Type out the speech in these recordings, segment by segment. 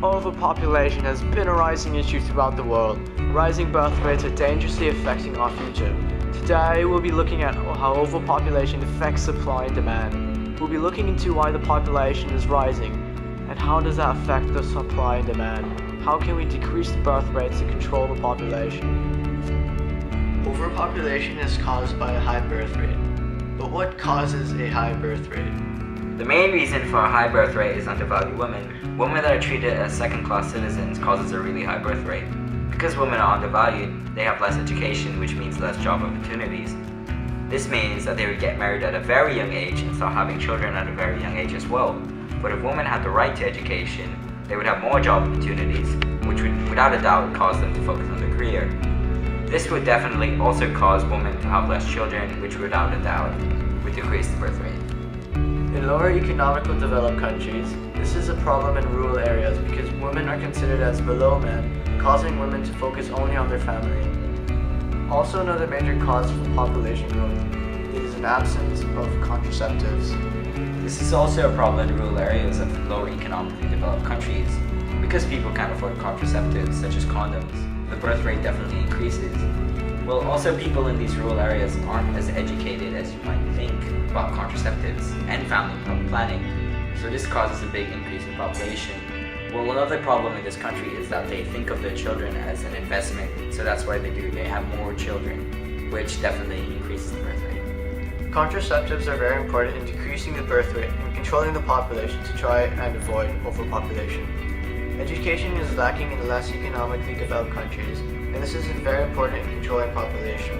Overpopulation has been a rising issue throughout the world. Rising birth rates are dangerously affecting our future. Today, we'll be looking at how overpopulation affects supply and demand. We'll be looking into why the population is rising, and how does that affect the supply and demand. How can we decrease the birth rates to control the population? Overpopulation is caused by a high birth rate. But what causes a high birth rate? The main reason for a high birth rate is undervalued women. Women that are treated as second-class citizens causes a really high birth rate. Because women are undervalued, they have less education, which means less job opportunities. This means that they would get married at a very young age and start having children at a very young age as well. But if women had the right to education, they would have more job opportunities, which would without a doubt cause them to focus on their career. This would definitely also cause women to have less children, which without a doubt would decrease the birth rate. In lower economically developed countries, this is a problem in rural areas because women are considered as below men, causing women to focus only on their family. Also, another major cause for population growth is an absence of contraceptives. This is also a problem in rural areas of lower economically developed countries. Because people can't afford contraceptives such as condoms, the birth rate definitely increases. Well, also people in these rural areas aren't as educated as you might think about contraceptives and family planning, so this causes a big increase in population. Well, another problem in this country is that they think of their children as an investment, so that's why they have more children, which definitely increases the birth rate. Contraceptives are very important in decreasing the birth rate and controlling the population to try and avoid overpopulation. Education is lacking in less economically developed countries, and this is very important in controlling population.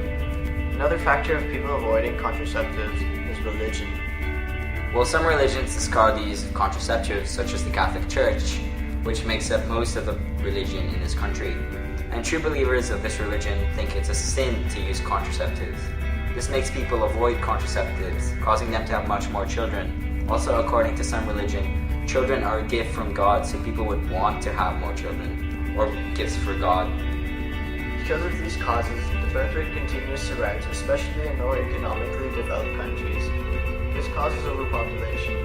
Another factor of people avoiding contraceptives is religion. Well, some religions discard these contraceptives, such as the Catholic Church, which makes up most of the religion in this country. And true believers of this religion think it's a sin to use contraceptives. This makes people avoid contraceptives, causing them to have much more children. Also, according to some religion, children are a gift from God, so people would want to have more children, or gifts for God. Because of these causes, the birth rate continues to rise, especially in lower economically developed countries. This causes overpopulation.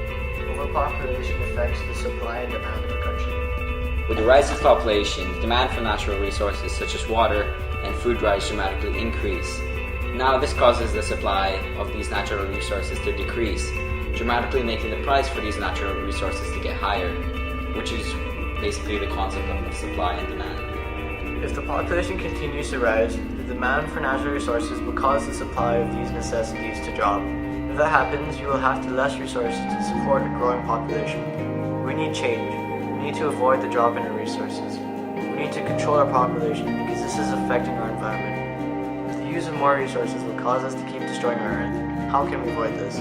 Overpopulation affects the supply and demand of a country. With the rise of population, demand for natural resources such as water and food rise dramatically increase. Now this causes the supply of these natural resources to decrease, dramatically making the price for these natural resources to get higher, which is basically the concept of supply and demand. If the population continues to rise, the demand for natural resources will cause the supply of these necessities to drop. If that happens, you will have less resources to support a growing population. We need change. We need to avoid the drop in our resources. We need to control our population because this is affecting our environment. The use of more resources will cause us to keep destroying our Earth. How can we avoid this?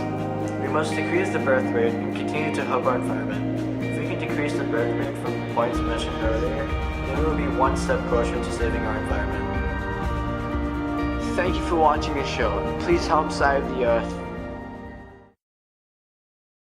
We must decrease the birth rate and continue to help our environment. If we can decrease the birth rate from the points mentioned earlier, then we will be one step closer to saving our environment. Thank you for watching this show. Please help save the Earth.